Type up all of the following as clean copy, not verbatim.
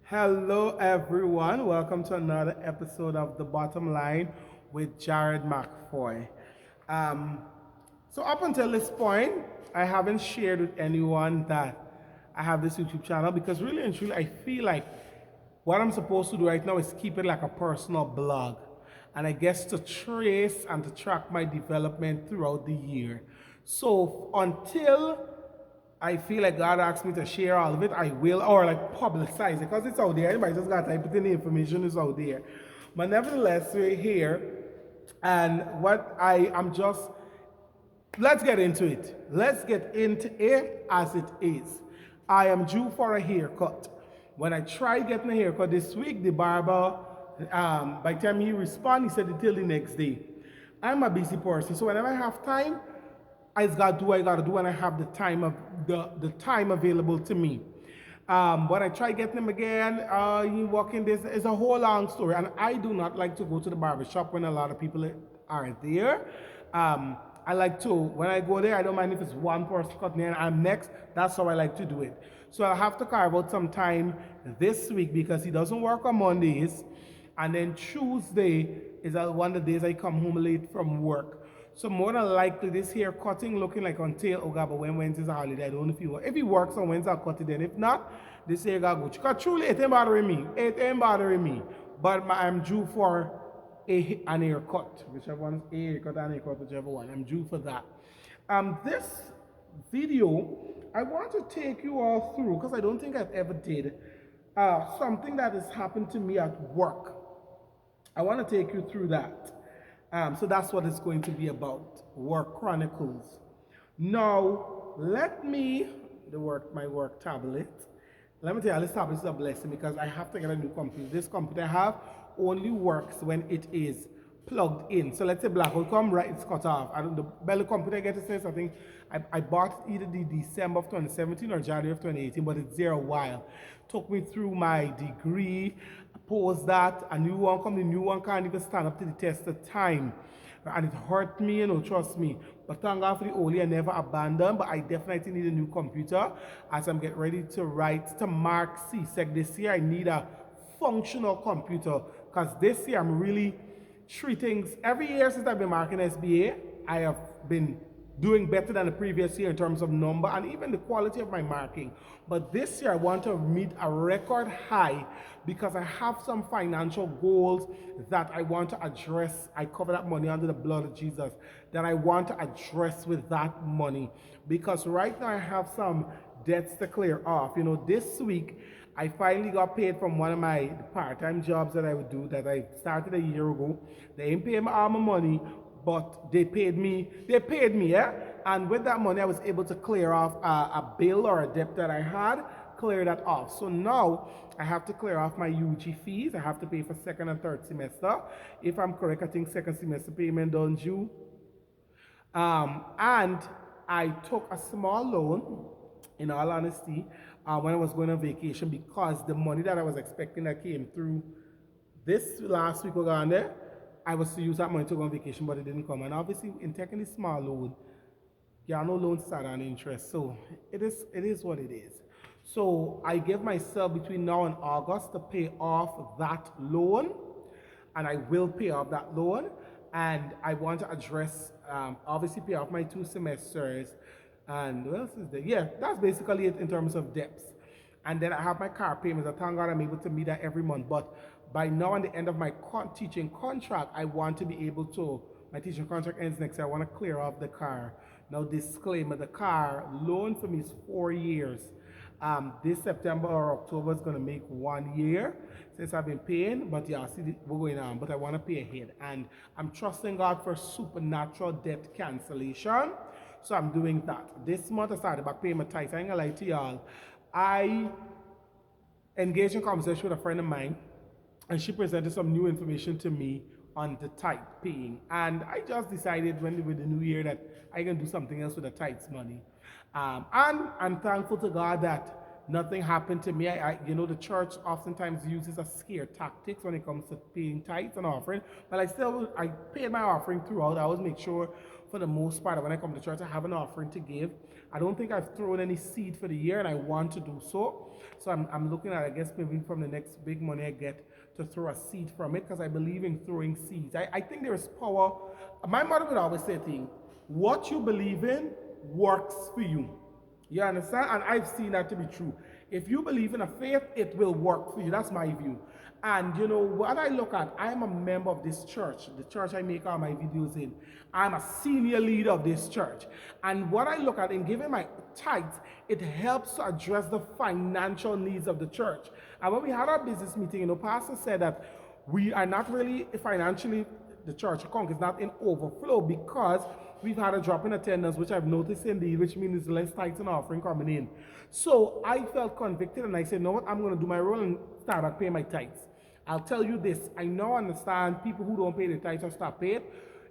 Hello, everyone. Welcome to another episode of The Bottom Line with Jared McFoy. Um, so, up until this point, I haven't shared with anyone that I have this YouTube channel because, really and truly, I feel like what I'm supposed to do right now is keep it like a personal blog. And I guess to trace and to track my development throughout the year. So, until I feel like God asked me to share all of it, I will, or like publicize it, because it's out there. Anybody just got to type it in, the information is out there. But nevertheless, we're here, and what I am just, let's get into it. Let's get into it as it is. I am due for a haircut. When I tried getting a haircut this week, the barber, by the time he responded, he said it till the next day. I'm a busy person, so whenever I have time, I just gotta do what I gotta do, and I have the time available to me. But I try getting him again. He walking this is a whole long story, and I do not like to go to the barber shop when a lot of people are there. I like to when I go there. I don't mind if it's one person cutting and I'm next. That's how I like to do it. So I have to carve out some time this week because he doesn't work on Mondays, and then Tuesday is one of the days I come home late from work. So more than likely, this hair cutting looking like until but when Wednesday's a holiday, I don't know if he works on Wednesday, I'll cut it then. If not, this hair got go. Because truly, it ain't bothering me. It ain't bothering me. But I'm due for an haircut, whichever one's a haircut and haircut, whichever one. I'm due for that. This video, I want to take you all through because I don't think I've ever did something that has happened to me at work. I want to take you through that. So that's what it's going to be about, Work Chronicles. Now, my work tablet. Let me tell you, this tablet is a blessing because I have to get a new computer. This computer I have only works when it is plugged in. So let's say blackout come, right, it's cut off. The belly computer I get it since I think I bought either the December of 2017 or January of 2018, but it's there a while. Took me through my degree, post that, a new one come, the new one can't even stand up to the test of time. And it hurt me, trust me. But thank God for the only I never abandoned, but I definitely need a new computer as I'm getting ready to write to Mark CSEC this year. I need a functional computer because this year I'm really treating, every year since I've been marking SBA, I have been doing better than the previous year in terms of number and even the quality of my marking. But this year I want to meet a record high because I have some financial goals that I want to address. I cover that money under the blood of Jesus that I want to address with that money because right now I have some debts to clear off. This week I finally got paid from one of my part-time jobs that I would do that I started a year ago. They didn't pay me all my money, but they paid me, yeah? And with that money, I was able to clear off a bill or a debt that I had, clear that off. So now I have to clear off my UG fees. I have to pay for second and third semester. If I'm correct, I think second semester payment done due. And I took a small loan, in all honesty, when I was going on vacation because the money that I was expecting that came through this last week we on there, I was to use that money to go on vacation, but it didn't come. And obviously, in taking this small loan, no loans start on interest. So it is what it is. So I give myself between now and August to pay off that loan, and I will pay off that loan. And I want to address, obviously, pay off my 2 semesters. And what else is there? Yeah, that's basically it in terms of debts. And then I have my car payments. I thank God I'm able to meet that every month. But by now, at the end of my teaching contract, I want to be able to, my teaching contract ends next year, I want to clear off the car. Now, disclaimer, the car loan for me is 4 years. This September or October is going to make 1 year since I've been paying, but yeah, see, we're going on, but I want to pay ahead. And I'm trusting God for supernatural debt cancellation. So I'm doing that. This month I started back paying my tithes. I ain't gonna lie to y'all. I engaged in conversation with a friend of mine, and she presented some new information to me on the tithe paying. And I just decided with the new year that I can do something else with the tithes money. And I'm thankful to God that Nothing happened to me. The church oftentimes uses a scare tactics when it comes to paying tithes and offering. But I paid my offering throughout. I always make sure, for the most part, that when I come to church, I have an offering to give. I don't think I've thrown any seed for the year, and I want to do so. So I'm looking at, I guess, maybe from the next big money I get, to throw a seed from it, because I believe in throwing seeds. I think there is power. My mother would always say a thing: what you believe in works for you. You understand? And I've seen that to be true. If you believe in a faith, it will work for you. That's my view. And what I look at, I'm a member of this church, the church I make all my videos in. I'm a senior leader of this church. And what I look at in giving my tithes, it helps to address the financial needs of the church. And when we had our business meeting, Pastor said that we are not really financially, the church account is not in overflow, because we've had a drop in attendance, which I've noticed indeed, which means less tithes and offering coming in. So I felt convicted, and I said, no, what, I'm going to do my role and start back paying my tithes. I'll tell you this, I now understand people who don't pay their tithes or stop paying,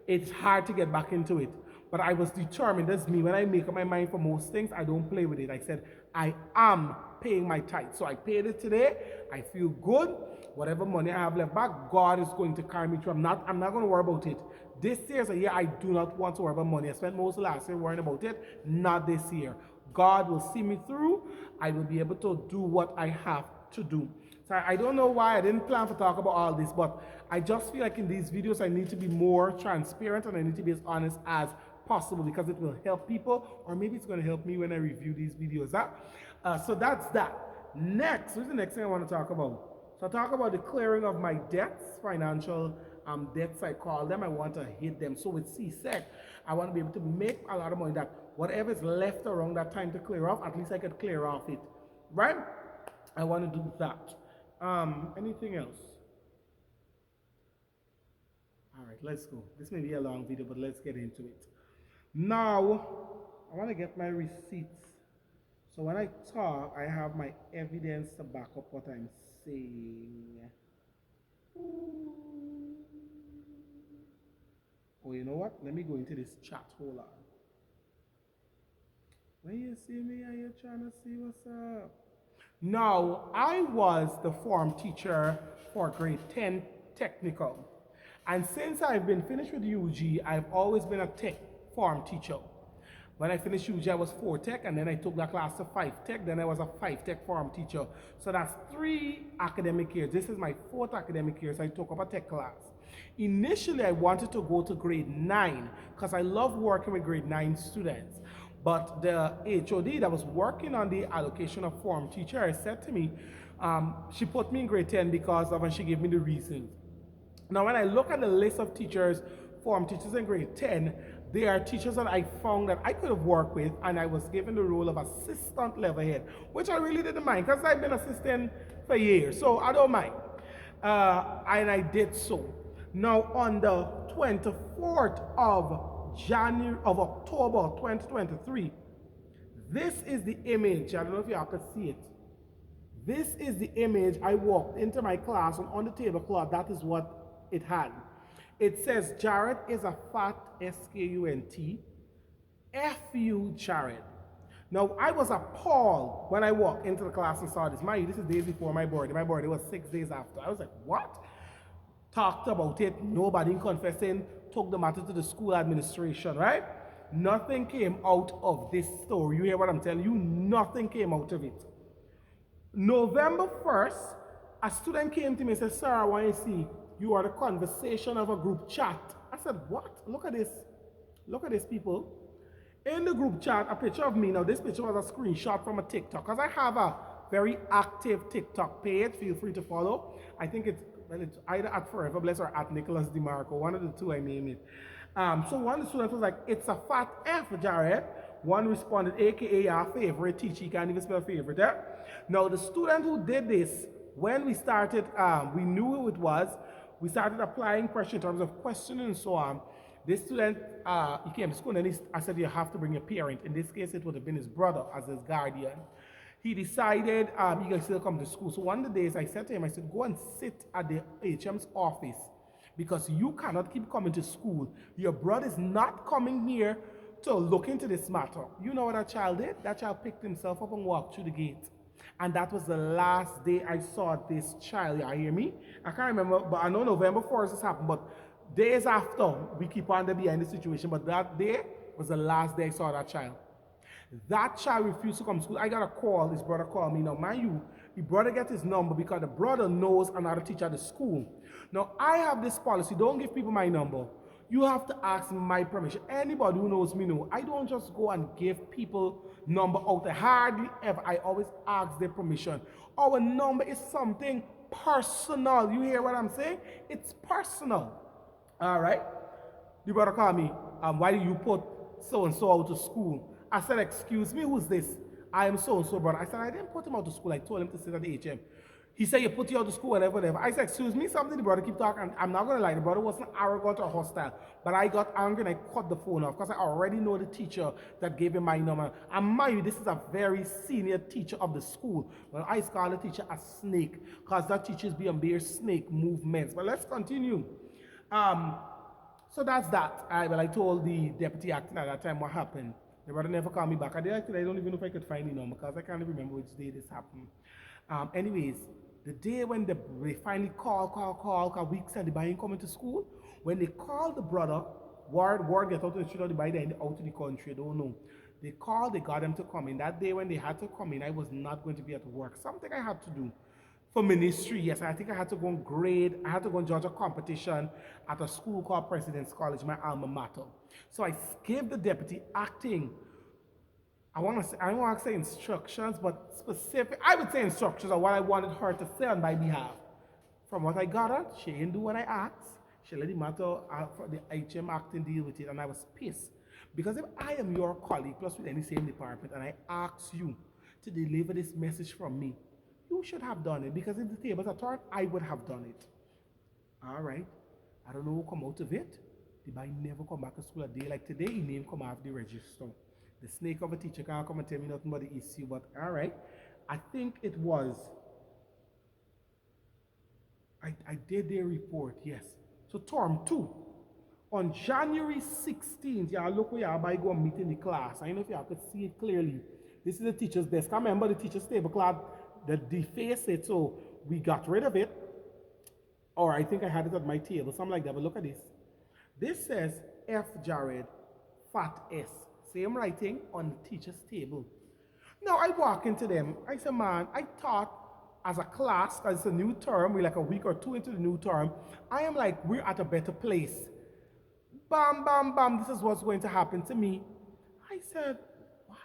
it's hard to get back into it. But I was determined. That's me. When I make up my mind for most things, I don't play with it. I said, I am paying my tithes. So I paid it today. I feel good. Whatever money I have left back, God is going to carry me through. I'm not going to worry about it. This year is a year I do not want to worry about money. I spent most of last year worrying about it. Not this year. God will see me through. I will be able to do what I have to do. So I don't know why I didn't plan to talk about all this, but I just feel like in these videos I need to be more transparent, and I need to be as honest as possible, because it will help people, or maybe it's going to help me when I review these videos. So that's that. Next, what's the next thing I want to talk about? So I talk about the clearing of my debts, financial debts I call them. I want to hit them. So with CSEC, I want to be able to make a lot of money, that whatever is left around that time to clear off, at least I could clear off it, right? I want to do that. Anything else? All right, let's go. This may be a long video, but let's get into it. Now, I want to get my receipts. So when I talk, I have my evidence to back up what I'm saying. Oh, you know what? Let me go into this chat. Hold on. When you see me, are you trying to see what's up? Now, I was the form teacher for grade 10 technical. And since I've been finished with UG, I've always been a tech form teacher. When I finished UG, I was 4 tech, and then I took that class to 5 tech, then I was a 5 tech form teacher. So that's 3 academic years. This is my 4th academic year, so I took up a tech class. Initially, I wanted to go to grade 9, because I love working with grade 9 students. But the HOD that was working on the allocation of form teacher said to me, she put me in grade 10 because of, and she gave me the reasons. Now, when I look at the list of teachers, form teachers in grade 10, they are teachers that I found that I could have worked with, and I was given the role of assistant level head, which I really didn't mind, because I've been assistant for years, so I don't mind. And I did so. Now, on the 24th of October 2023, this is the image. I don't know if y'all can see it. This is the image. I walked into my class, and on the tablecloth, that is what it had. It says, Jared is a fat, S-K-U-N-T, F-U Jared. Now, I was appalled when I walked into the class and saw this. This is days before my birthday. My birthday was 6 days after. I was like, what? Talked about it, nobody confessing, took the matter to the school administration, right? Nothing came out of this story. You hear what I'm telling you? Nothing came out of it. November 1st, a student came to me and said, sir, I want to see you are the conversation of a group chat. I said, what? Look at this. Look at this, people. In the group chat, a picture of me. Now, this picture was a screenshot from a TikTok, because I have a very active TikTok page. Feel free to follow. I think it's either at Forever Bless or at Nicholas DeMarco. One of the two, I name it. So one of the students was like, it's a fat F, Jared. One responded, AKA our favorite teacher. You can't even spell favorite. Eh? Now, the student who did this, when we started, we knew who it was. We started applying pressure in terms of questioning and so on. This student, he came to school, and I said, you have to bring a parent. In this case, it would have been his brother as his guardian. He decided he can still come to school. So one of the days I said to him, I said, go and sit at the HM's office, because you cannot keep coming to school. Your brother is not coming here to look into this matter. You know what that child did? That child picked himself up and walked through the gate. And that was the last day I saw this child. You hear me? I can't remember, but I know November 1st this happened, but days after, we keep on the behind the situation, but that day was the last day I saw that child. That child refused to come to school. I got a call, his brother called me. Now, mind you, the brother get his number because the brother knows another teacher at the school. Now, I have this policy, don't give people my number. You have to ask my permission. Anybody who knows me know. I don't just go and give people number out there. Hardly ever. I always ask their permission. Our number is something personal. You hear what I'm saying? It's personal. All right? The brother called me, why do you put so-and-so out of school? I said, excuse me, who's this? I am so-and-so, brother. I said, I didn't put him out of school. I told him to sit at the HM. He said, you put you out of school, whatever. I said, excuse me, something. The brother keep talking. I'm not going to lie. The brother wasn't arrogant or hostile. But I got angry and I cut the phone off because I already know the teacher that gave him my number. And mind you, this is a very senior teacher of the school. Well, I call the teacher a snake because that teacher is being bare snake movements. But let's continue. So that's that. I told the deputy acting at that time what happened. The brother never called me back. I don't even know if I could find the number because I can't remember which day this happened. Anyways, the day when they finally call weeks and the boy ain't coming to school, when they called the brother, word get out to the street of the boy, they out to the country, I don't know. They called, they got them to come in. That day when they had to come in, I was not going to be at work. Something I had to do for ministry, yes. I think I had to go and I had to go and judge a competition at a school called President's College, my alma mater. So I gave the deputy acting, I don't want to say instructions, but specific, I would say instructions of what I wanted her to say on my behalf. From what I got her, she didn't do what I asked. She let the matter for the HM acting deal with it, and I was pissed. Because if I am your colleague, plus with any same department, and I ask you to deliver this message from me, you should have done it. Because if the tables are turned, I would have done it. All right. I don't know who come out of it. The boy never come back to school a day like today. He name come off the register. The snake of a teacher can't come and tell me nothing but the issue, but all right. I think it was, I did their report, yes. So term 2, on January 16th, y'all look where y'all by go and meet in the class. I don't know if y'all could see it clearly. This is the teacher's desk. I remember the teacher's tablecloth, the deface it, so we got rid of it. Or I think I had it at my table, something like that, but look at this. This says F. Jared, fat S. Same writing on the teacher's table. Now I walk into them. I say, man, I thought as a class, because it's a new term, we're like a week or two into the new term, I am like, we're at a better place. Bam, bam, bam, this is what's going to happen to me. I said, what?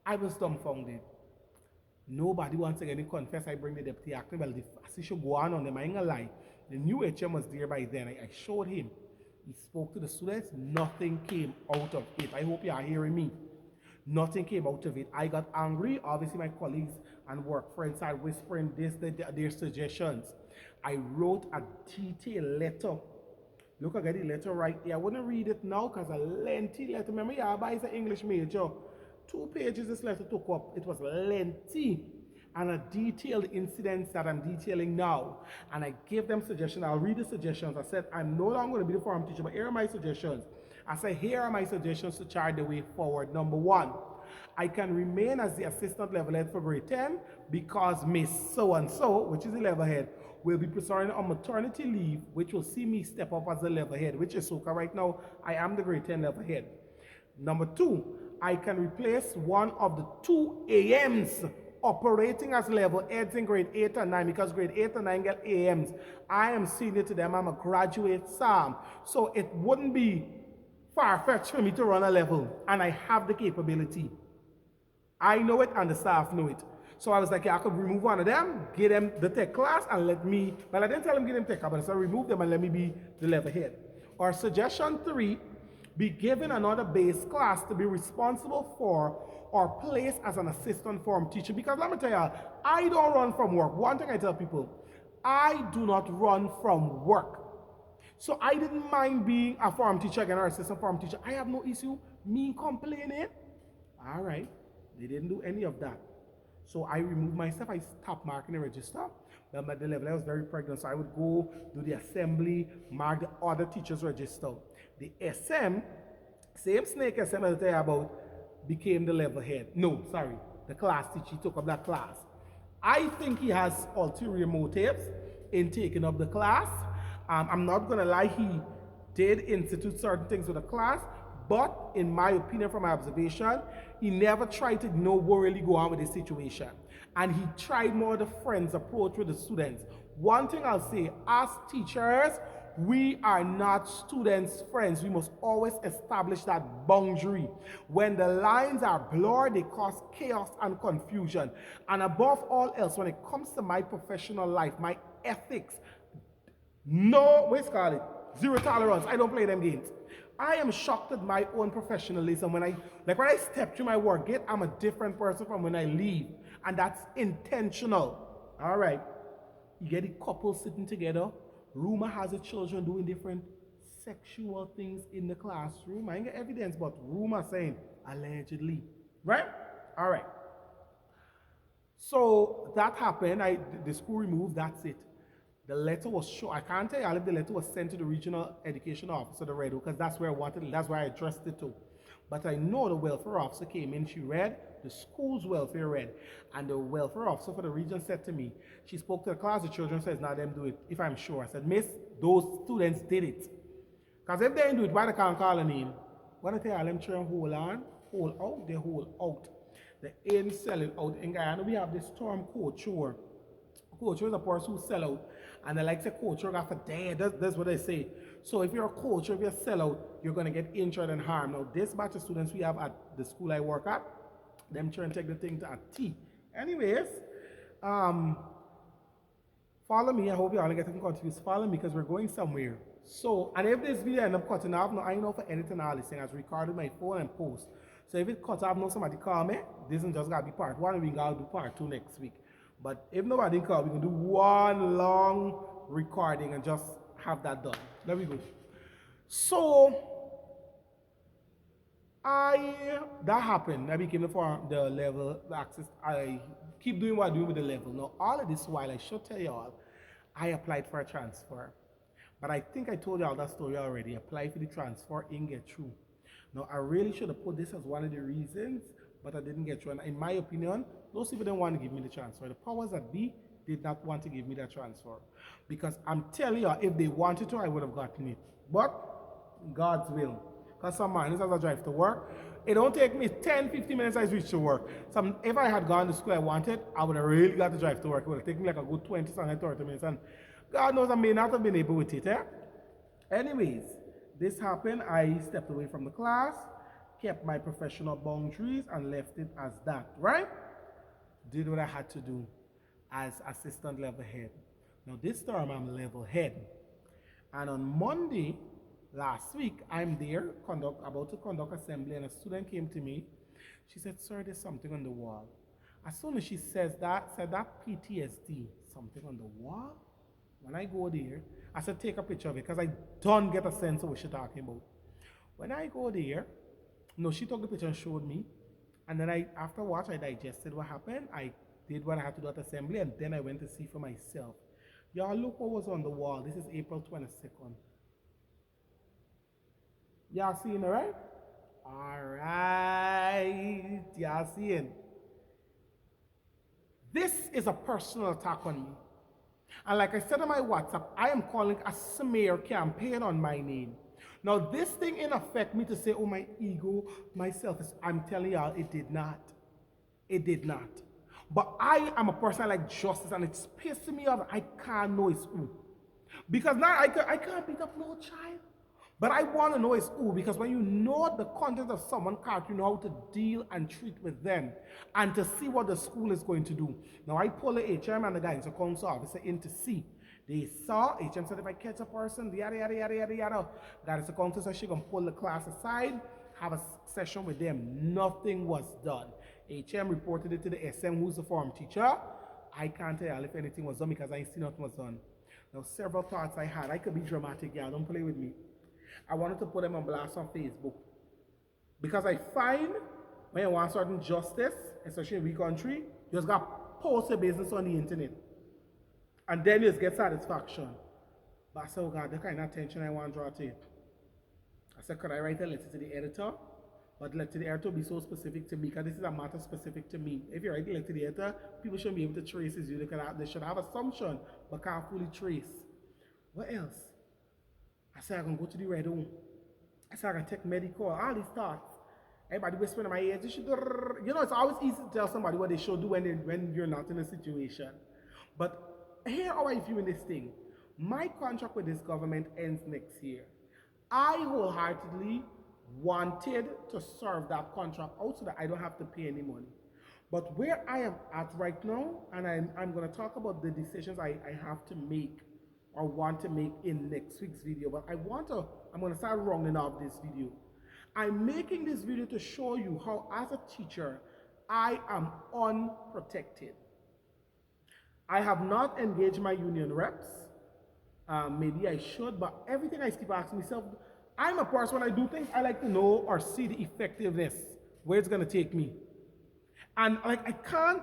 I was dumbfounded. Nobody once again confess I bring the deputy actor. Well, the should go on them, I ain't gonna lie. The new HM was there by then. I showed him. He spoke to the students. Nothing came out of it. I hope you are hearing me. Nothing came out of it. I got angry. Obviously, my colleagues and work friends are whispering their suggestions. I wrote a detailed letter. Look, I got the letter right here. I wouldn't read it now because a lengthy letter. Remember, yeah, I is an English major. 2 pages this letter took up. It was lengthy. And a detailed incidents that I'm detailing now. And I gave them suggestions. I'll read the suggestions. I said, I'm no longer going to be the form teacher, but here are my suggestions. I said, here are my suggestions to chart the way forward. Number 1, I can remain as the assistant level head for grade 10 because Miss So-and-so, which is the level head, will be presenting on maternity leave, which will see me step up as the level head, which is Soka right now. I am the grade 10 level head. Number 2, I can replace one of the 2 AMs operating as level heads in grade 8 and 9 because grade 8 and 9 get AMs. I am senior to them. I'm a graduate SAM. So it wouldn't be far-fetched for me to run a level, and I have the capability. I know it and the staff know it. So I was like, yeah, I could remove one of them, give them the tech class, and let me, well, I didn't tell them give them tech, but I said remove them and let me be the level head. Or suggestion 3, be given another base class to be responsible for or placed as an assistant form teacher. Because let me tell you, I don't run from work. One thing I tell people, I do not run from work. So I didn't mind being a form teacher again or assistant form teacher. I have no issue me complaining. All right, they didn't do any of that. So I removed myself. I stopped marking the register. Then at the level, I was very pregnant, so I would go do the assembly, mark the other teachers' register. The SM, same snake SM I tell you about, became the level head. No, sorry. the class teacher. He took up that class. I think he has ulterior motives in taking up the class. I'm not going to lie, he did institute certain things with the class, but in my opinion, from my observation, he never tried to know what really go on with the situation. And he tried more the friends approach with the students. One thing I'll say, as teachers, we are not students' friends. We must always establish that boundary. When the lines are blurred, they cause chaos and confusion. And above all else, when it comes to my professional life, my ethics, no, what's called it? Zero tolerance. I don't play them games. I am shocked at my own professionalism when I step through my work gate, I'm a different person from when I leave. And that's intentional. All right. You get the couple sitting together. Rumor has the children doing different sexual things in the classroom. I ain't get evidence, but rumor saying allegedly. Right? All right. So that happened. The school removed, that's it. The letter was shown. I can't tell you if the letter was sent to the regional education officer, the Red, because that's where I wanted it. That's where I addressed it to. But I know the welfare officer came in, she read, the school's welfare read, and the welfare officer for the region said to me, she spoke to the class, the children says, now them do it, if I'm sure. I said, miss, those students did it. Because if they didn't do it, why they can't call a name? What I tell them, children hold on, hold out, they hold out. They ain't selling out. In Guyana, we have this term couture. Couture is a person who sell out. And they like to say couture got for dead. That's what they say. So if you're a coach, if you're a sellout, you're going to get injured and harmed. Now, this batch of students we have at the school I work at, them trying to take the thing to a T. Anyways, follow me. I hope you all get confused. Follow me because we're going somewhere. So, and if this video end up cutting off, no, I know for editing all this thing, I've recorded my phone and post. So if it cuts off, no, somebody call me. This isn't just got to be part one, we got to do part two next week. But if nobody call, we can do one long recording and just have that done. There we go. So that happened. I became the level, the access. I keep doing what I do with the level. Now, all of this while, I should tell you all, I applied for a transfer. But I think I told you all that story already. Applied for the transfer, didn't get through. Now, I really should have put this as one of the reasons, but I didn't get through. And in my opinion, those people didn't want to give me the transfer. The powers that be did not want to give me that transfer. Because I'm telling you, if they wanted to, I would have gotten it. But God's will. Because some man, as I drive to work, it don't take me 10, 15 minutes I reach to work. If I had gone to school I wanted, I would have really got to drive to work. It would have taken me like a good 20, 30 minutes. And God knows I may not have been able with it. Eh? Anyways, this happened. I stepped away from the class, kept my professional boundaries, and left it as that, right? Did what I had to do as assistant level head. Now this term I'm level head. And on Monday, last week, I'm there, about to conduct assembly, and a student came to me. She said, sir, there's something on the wall. As soon as she said that PTSD, something on the wall. When I go there, I said, take a picture of it, because I don't get a sense of what she's talking about. When I go there, no, she took the picture and showed me. And then after watch, I digested what happened. I did what I had to do at assembly, and then I went to see for myself. Y'all look what was on the wall. This is April 22nd. Y'all seeing it, right? All right. Y'all seeing? This is a personal attack on me. And like I said on my WhatsApp, I am calling a smear campaign on my name. Now, this thing didn't affect me to say, oh, my ego, my self-esteem. I'm telling y'all, it did not. It did not. But I am a person I like justice, and it's pissing me off. I can't know it's who. Because now I can't beat up no child. But I want to know it's who, because when you know the content of someone's character, you know how to deal and treat with them, and to see what the school is going to do. Now, I pull the HM and the guidance council officer in to see. They saw, HM said, if I catch a person, yada, yada, yada, yada, yada. Guidance council said she going to pull the class aside, have a session with them. Nothing was done. HM reported it to the SM, who's the form teacher. I can't tell if anything was done because I ain't seen nothing was done. Now, several thoughts I had. I could be dramatic, yeah, don't play with me. I wanted to put them on blast on Facebook. Because I find when you want certain justice, especially in we country, you just got to post your business on the internet. And then you just get satisfaction. But I said, oh God, the kind of attention I want to draw to it. I said, could I write a letter to the editor? But elected editor be so specific to me because this is a matter specific to me. If you're right elected editor, people shouldn't be able to trace you. They should have assumption, but can't fully trace. What else? I said I can go to the red home. I said I can take medical, all these thoughts. Everybody whispering in my ears, you should do, it's always easy to tell somebody what they should do when you're not in a situation. But here how I view this thing. My contract with this government ends next year. I wholeheartedly wanted to serve that contract out so that I don't have to pay any money. But where I am at right now, and I'm going to talk about the decisions I have to make or want to make in next week's video, but I'm going to start rounding off this video. I'm making this video to show you how, as a teacher, I am unprotected. I have not engaged my union reps. Maybe I should, but everything I keep asking myself, I'm a person, when I do things, I like to know or see the effectiveness, where it's going to take me. And like I can't,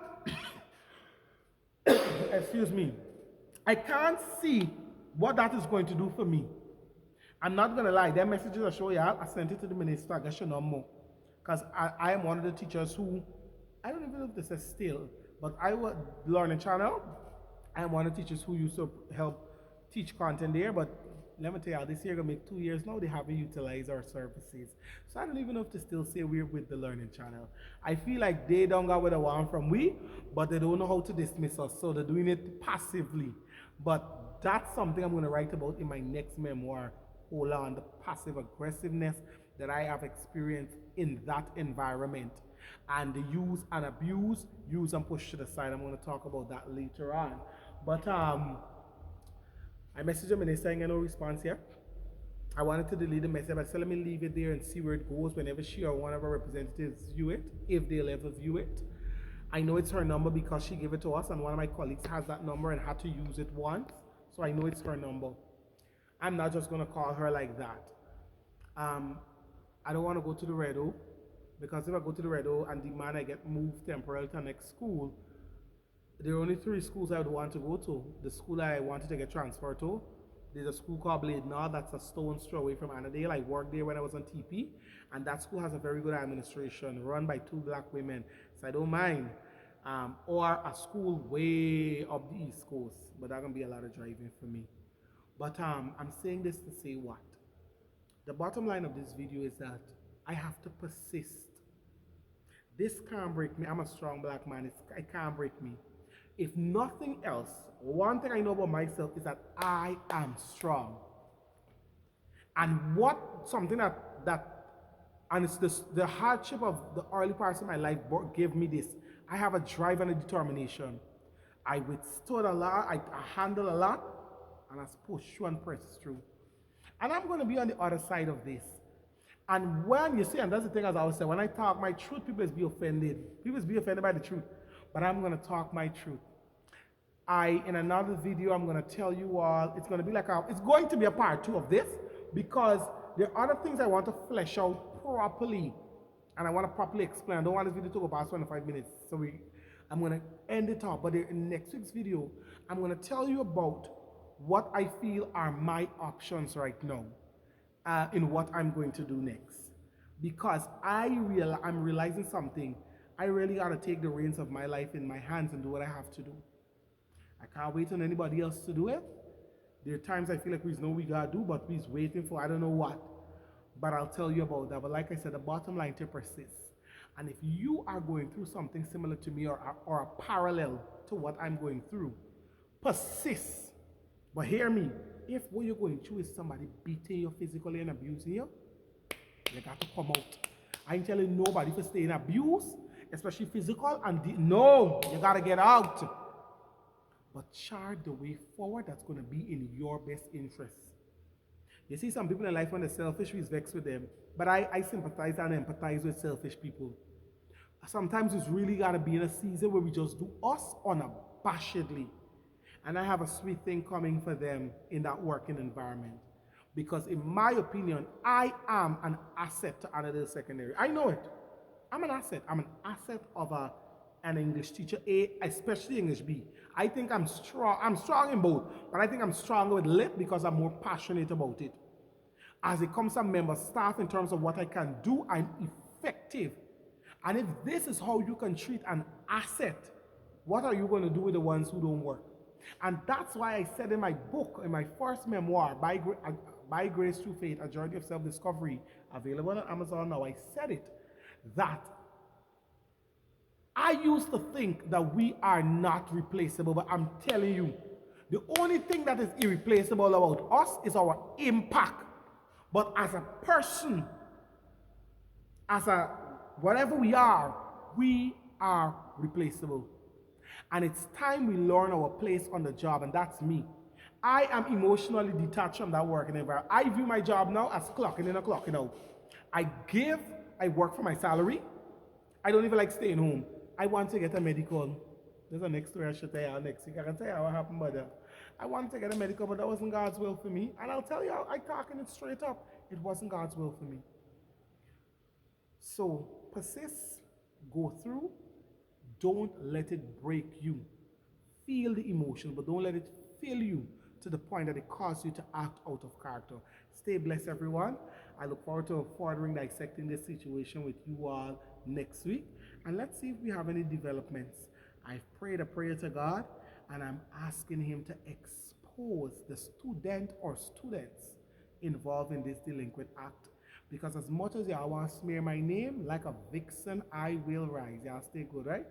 excuse me, I can't see what that is going to do for me. I'm not going to lie, their messages I show you, I sent it to the minister, I guess you know more. Because I am one of the teachers who, I don't even know if this is still, but I was learning channel. I am one of the teachers who used to help teach content there, but let me tell you, this year gonna make 2 years now, they haven't utilized our services. So I don't even know if to still say we're with the learning channel. I feel like they don't got what they want from we, but they don't know how to dismiss us, so they're doing it passively. But that's something I'm gonna write about in my next memoir. Hold on, the passive aggressiveness that I have experienced in that environment, and the use and abuse, use and push to the side. I'm gonna talk about that later on. But I messaged the minister and get no response here. I wanted to delete the message, but I said let me leave it there and see where it goes whenever she or one of our representatives view it, if they'll ever view it. I know it's her number because she gave it to us, and one of my colleagues has that number and had to use it once, so I know it's her number. I'm not just gonna call her like that. I don't want to go to the Red O, because if I go to the Red O and demand I get moved temporarily to the next school, there are only 3 schools I would want to go to. The school I wanted to get transferred to, there's a school called Bladenau that's a stone's throw away from Annandale. I worked there when I was on TP, and that school has a very good administration run by 2 black women, so I don't mind. Or a school way up the East Coast, but that's gonna be a lot of driving for me. But I'm saying this to say what? The bottom line of this video is that I have to persist. This can't break me. I'm a strong black man. It can't break me. If nothing else, one thing I know about myself is that I am strong. And and it's the hardship of the early parts of my life gave me this. I have a drive and a determination. I withstood a lot, I handled a lot, and I push through and press through. And I'm going to be on the other side of this. And when you see, and that's the thing as I always say, when I talk my truth, people be offended. People be offended by the truth. But I'm going to talk my truth. In another video, I'm going to tell you all, it's going to be a part 2 of this, because there are other things I want to flesh out properly. And I want to properly explain. I don't want this video to go past 25 minutes. So I'm going to end it off. But in next week's video, I'm going to tell you about what I feel are my options right now in what I'm going to do next. Because I'm realizing something. I really got to take the reins of my life in my hands and do what I have to do. I can't wait on anybody else to do it. There are times I feel like we know we got to do, but we're waiting for I don't know what. But I'll tell you about that. But like I said, the bottom line to persist. And if you are going through something similar to me or a parallel to what I'm going through, persist. But hear me, if what you're going through is somebody beating you physically and abusing you, you got to come out. I ain't telling nobody to stay in abuse, especially physical, no, you got to get out. But chart the way forward that's going to be in your best interest. You see some people in life when they're selfish, we vex with them. But I sympathize and empathize with selfish people. Sometimes it's really got to be in a season where we just do us unabashedly. And I have a sweet thing coming for them in that working environment. Because in my opinion, I am an asset to Annandale Secondary. I know it. I'm an asset. I'm an asset of an English teacher, especially English B. I think I'm strong. I'm strong in both, but I think I'm stronger with Lit because I'm more passionate about it. As it comes to member staff in terms of what I can do, I'm effective. And if this is how you can treat an asset, what are you going to do with the ones who don't work? And that's why I said in my book, in my first memoir, By Grace Through Faith, A Journey of Self-Discovery, available on Amazon now, I said it, that I used to think that we are not replaceable, but I'm telling you, the only thing that is irreplaceable about us is our impact. But as a person, as a whatever we are replaceable. And it's time we learn our place on the job, and that's me. I am emotionally detached from that working environment. I view my job now as clocking in and clocking out. I work for my salary. I don't even like staying home. I want to get a medical. There's a next story I should tell you next week. I can tell you what happened, but I wanted to get a medical, but that wasn't God's will for me. And I'll tell you, I talking it straight up. It wasn't God's will for me. So persist, go through, don't let it break you. Feel the emotion, but don't let it fill you to the point that it causes you to act out of character. Stay blessed, everyone. I look forward to furthering dissecting this situation with you all next week. And let's see if we have any developments. I've prayed a prayer to God, and I'm asking Him to expose the student or students involved in this delinquent act. Because as much as y'all want to smear my name, like a vixen, I will rise. Y'all stay good, right?